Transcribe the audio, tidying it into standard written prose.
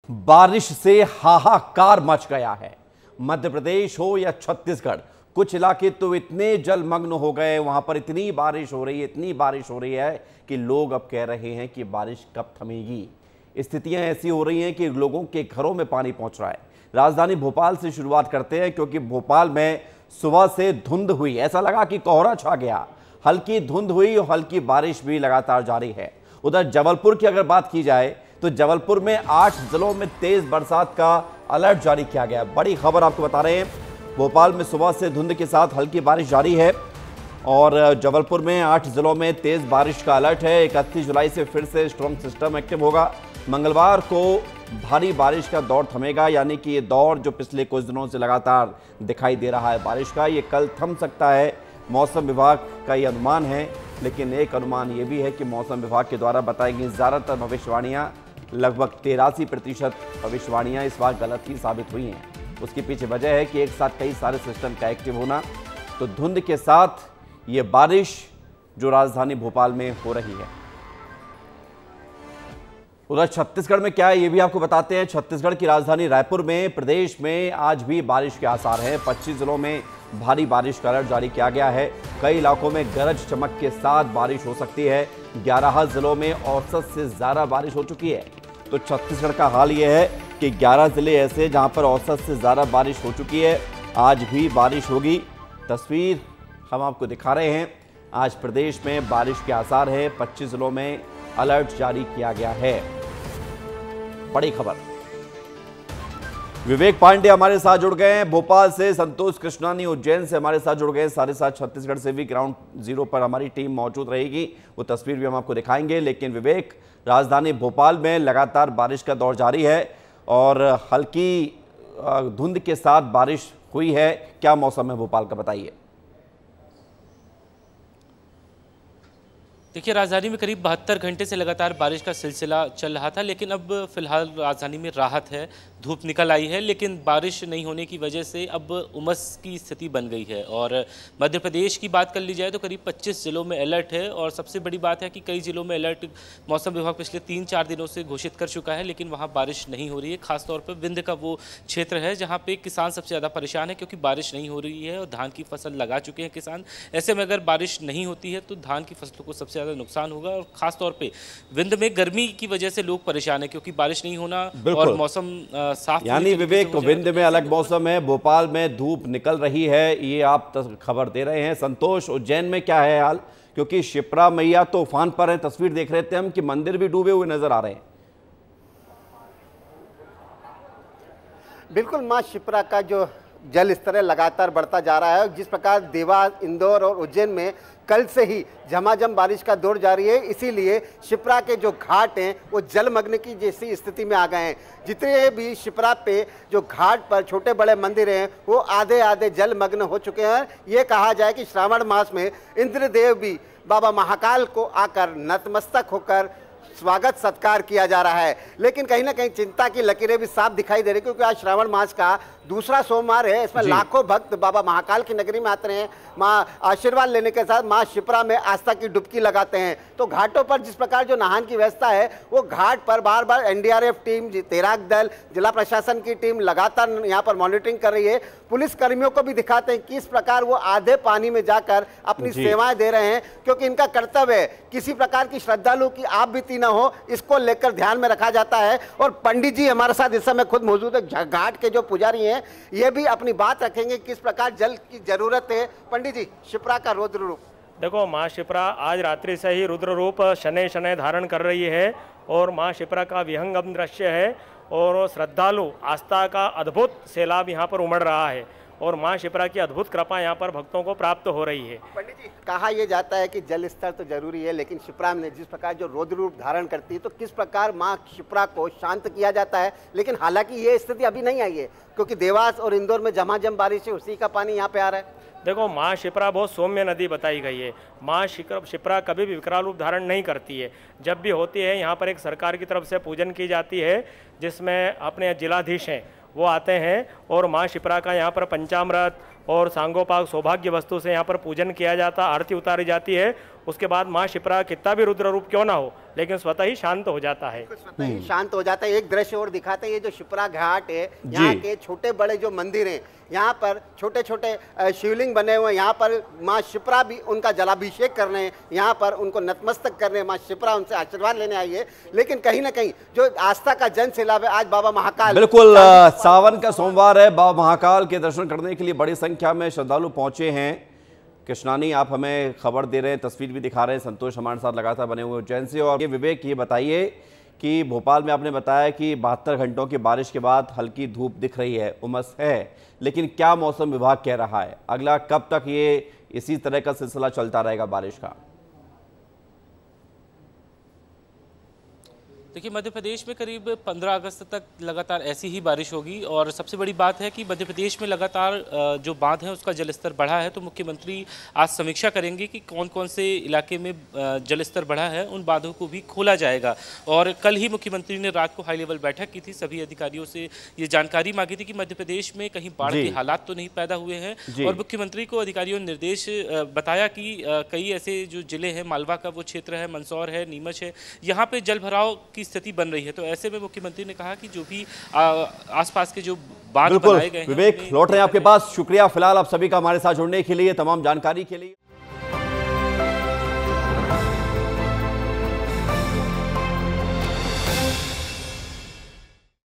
बारिश से हाहाकार मच गया है। मध्य प्रदेश हो या छत्तीसगढ़, कुछ इलाके तो इतने जलमग्न हो गए, वहां पर इतनी बारिश हो रही है, इतनी बारिश हो रही है कि लोग अब कह रहे हैं कि बारिश कब थमेगी। स्थितियां ऐसी हो रही हैं कि लोगों के घरों में पानी पहुंच रहा है। राजधानी भोपाल से शुरुआत करते हैं, क्योंकि भोपाल में सुबह से धुंध हुई, ऐसा लगा कि कोहरा छा गया। हल्की धुंध हुई और हल्की बारिश भी लगातार जारी है। उधर जबलपुर की अगर बात की जाए तो जबलपुर में 8 जिलों में तेज बरसात का अलर्ट जारी किया गया। बड़ी खबर आपको बता रहे हैं, भोपाल में सुबह से धुंध के साथ हल्की बारिश जारी है और जबलपुर में 8 जिलों में तेज बारिश का अलर्ट है। 31 जुलाई से फिर से स्ट्रॉन्ग सिस्टम एक्टिव होगा। मंगलवार को भारी बारिश का दौर थमेगा, यानी कि ये दौर जो पिछले कुछ दिनों से लगातार दिखाई दे रहा है बारिश का, ये कल थम सकता है। मौसम विभाग का ये अनुमान है, लेकिन एक अनुमान ये भी है कि मौसम विभाग के द्वारा बताई गई ज़्यादातर भविष्यवाणियां, लगभग 83% भविष्यवाणियां इस बार गलत ही साबित हुई हैं। उसके पीछे वजह है कि एक साथ कई सारे सिस्टम का एक्टिव होना, तो धुंध के साथ ये बारिश जो राजधानी भोपाल में हो रही है। उधर छत्तीसगढ़ में क्या है ये भी आपको बताते हैं। छत्तीसगढ़ की राजधानी रायपुर में प्रदेश में आज भी बारिश के आसार हैं। 25 जिलों में भारी बारिश का अलर्ट जारी किया गया है। कई इलाकों में गरज चमक के साथ बारिश हो सकती है। 11 जिलों में औसत से ज़्यादा बारिश हो चुकी है। तो छत्तीसगढ़ का हाल ये है कि 11 जिले ऐसे जहां पर औसत से ज़्यादा बारिश हो चुकी है। आज भी बारिश होगी, तस्वीर हम आपको दिखा रहे हैं। आज प्रदेश में बारिश के आसार है। 25 जिलों में अलर्ट जारी किया गया है। बड़ी खबर, विवेक पांडे हमारे साथ जुड़ गए हैं भोपाल से, संतोष कृष्णानी उज्जैन से हमारे साथ जुड़ गए हैं। 7:30 छत्तीसगढ़ से भी ग्राउंड जीरो पर हमारी टीम मौजूद रहेगी, वो तस्वीर भी हम आपको दिखाएंगे। लेकिन विवेक, राजधानी भोपाल में लगातार बारिश का दौर जारी है और हल्की धुंध के साथ बारिश हुई है। क्या मौसम है भोपाल का, बताइए। देखिए, राजधानी में करीब 72 घंटे से लगातार बारिश का सिलसिला चल रहा था, लेकिन अब फिलहाल राजधानी में राहत है, धूप निकल आई है। लेकिन बारिश नहीं होने की वजह से अब उमस की स्थिति बन गई है। और मध्य प्रदेश की बात कर ली जाए तो करीब 25 जिलों में अलर्ट है। और सबसे बड़ी बात है कि कई जिलों में अलर्ट मौसम विभाग पिछले 3-4 दिनों से घोषित कर चुका है, लेकिन वहाँ बारिश नहीं हो रही है। खासतौर पर विंध्य का वो क्षेत्र है जहाँ पर किसान सबसे ज़्यादा परेशान है, क्योंकि बारिश नहीं हो रही है और धान की फसल लगा चुके हैं किसान। ऐसे में अगर बारिश नहीं होती है तो धान की फसलों को सबसे ज़्यादा नुकसान होगा। और खास तौर पे विंध्य में गर्मी की वजह से लोग परेशान हैं, क्योंकि बारिश नहीं होना और मौसम साफ, यानी विवेक विंध्य में अलग मौसम है, भोपाल में धूप निकल रही है, ये आप खबर दे रहे हैं। संतोष, उज्जैन में क्या है हाल, क्योंकि शिप्रा मैया तो उफान पर है। तस्वीर देख रहे थे हम कि मंदिर भी डूबे हुए नजर आ रहे हैं। बिल्कुल, मां शिप्रा का जो जल स्तर लगातार बढ़ता जा रहा है। जिस प्रकार देवास, इंदौर और उज्जैन में कल से ही झमाझम बारिश का दौर जारी है, इसीलिए शिप्रा के जो घाट हैं वो जलमग्न की जैसी स्थिति में आ गए हैं। जितने भी शिप्रा पे जो घाट पर छोटे बड़े मंदिर हैं वो आधे आधे जलमग्न हो चुके हैं। ये कहा जाए कि श्रावण मास में इंद्रदेव भी बाबा महाकाल को आकर नतमस्तक होकर स्वागत सत्कार किया जा रहा है। लेकिन कहीं ना कहीं चिंता की लकीरें भी साफ दिखाई दे रही, क्योंकि आज श्रावण मास का दूसरा सोमवार है। इसमें लाखों भक्त बाबा महाकाल की नगरी में आते हैं, मां आशीर्वाद लेने के साथ मां शिप्रा में आस्था की डुबकी लगाते हैं। तो घाटों पर जिस प्रकार जो नहान की व्यवस्था है, वो घाट पर बार बार एनडीआरएफ टीम, तैराक दल, जिला प्रशासन की टीम लगातार यहाँ पर मॉनिटरिंग कर रही है। पुलिस कर्मियों को भी दिखाते हैं किस प्रकार वो आधे पानी में जाकर अपनी सेवाएं दे रहे हैं, क्योंकि इनका कर्तव्य है किसी प्रकार की श्रद्धालु की आप बीती न हो, इसको लेकर ध्यान में रखा जाता है। और पंडित जी हमारे साथ इस समय खुद मौजूद है, घाट के जो पुजारी हैं, ये भी अपनी बात रखेंगे किस प्रकार जल की जरूरत है। पंडित जी, शिप्रा का रुद्र रूप देखो, माँ शिप्रा आज रात्रि से ही रुद्र रूप शनै शनै धारण कर रही है और माँ शिप्रा का विहंगम दृश्य है और श्रद्धालु आस्था का अद्भुत सैलाब यहाँ पर उमड़ रहा है और माँ शिप्रा की अद्भुत कृपा यहाँ पर भक्तों को प्राप्त हो रही है। पंडित जी, कहा यह जाता है कि जल स्तर तो जरूरी है, लेकिन शिप्रा ने जिस प्रकार जो रौद्र रूप धारण करती है, तो किस प्रकार माँ शिप्रा को शांत किया जाता है। लेकिन हालांकि ये स्थिति अभी नहीं आई है, क्योंकि देवास और इंदौर में झमाझम बारिश है, उसी का पानी यहाँ पे आ रहा है। देखो, माँ शिप्रा बहुत सौम्य नदी बताई गई है। माँ शिप्रा कभी भी विकराल रूप धारण नहीं करती है। जब भी होती है यहाँ पर एक सरकार की तरफ से पूजन की जाती है, जिसमें अपने जिलाधीश हैं वो आते हैं और माँ शिप्रा का यहाँ पर पंचामृत और सांगोपांग सौभाग्य वस्तु से यहाँ पर पूजन किया जाता, आरती उतारी जाती है। उसके बाद माँ शिप्रा कितना भी रुद्र रूप क्यों ना हो, लेकिन स्वतः ही शांत हो जाता है। स्वतः ही शांत हो जाता है। एक दृश्य और दिखाते हैं, ये जो शिप्रा घाट है, यहाँ के छोटे बड़े जो मंदिर हैं, यहाँ पर छोटे छोटे शिवलिंग बने हुए हैं। यहाँ पर माँ शिप्रा भी उनका जलाभिषेक कर रहे हैं, यहाँ पर उनको नतमस्तक कर रहे हैं। माँ शिप्रा उनसे आशीर्वाद लेने आई है। लेकिन कहीं ना कहीं जो आस्था का जन सैलाब है, आज बाबा महाकाल, बिल्कुल सावन का सोमवार है, बाबा महाकाल के दर्शन करने के लिए बड़ी संख्या में श्रद्धालु पहुंचे हैं। कृष्णानी, आप हमें खबर दे रहे हैं, तस्वीर भी दिखा रहे हैं, संतोष हमारे साथ लगातार बने हुए उज्जैन से। और ये विवेक, ये बताइए कि भोपाल में आपने बताया कि 72 घंटों की बारिश के बाद हल्की धूप दिख रही है, उमस है, लेकिन क्या मौसम विभाग कह रहा है, अगला कब तक ये इसी तरह का सिलसिला चलता रहेगा बारिश का? देखिए, मध्य प्रदेश में करीब 15 अगस्त तक लगातार ऐसी ही बारिश होगी। और सबसे बड़ी बात है कि मध्य प्रदेश में लगातार जो बांध है उसका जलस्तर बढ़ा है। तो मुख्यमंत्री आज समीक्षा करेंगे कि कौन कौन से इलाके में जलस्तर बढ़ा है, उन बांधों को भी खोला जाएगा। और कल ही मुख्यमंत्री ने रात को हाई लेवल बैठक की थी, सभी अधिकारियों से ये जानकारी मांगी थी कि मध्य प्रदेश में कहीं बाढ़ के हालात तो नहीं पैदा हुए हैं। और मुख्यमंत्री को अधिकारियों ने निर्देश बताया कि कई ऐसे जो जिले हैं, मालवा का वो क्षेत्र है, मंदसौर है, नीमच है, यहाँ पे जल भराव की स्थिति बन रही है। तो ऐसे में मुख्यमंत्री ने कहा कि जो भी आसपास के जो बांध बनाए गए हैं। विवेक, लौट रहे हैं आपके पास। शुक्रिया फिलहाल आप सभी का हमारे साथ जुड़ने के लिए, तमाम जानकारी के लिए।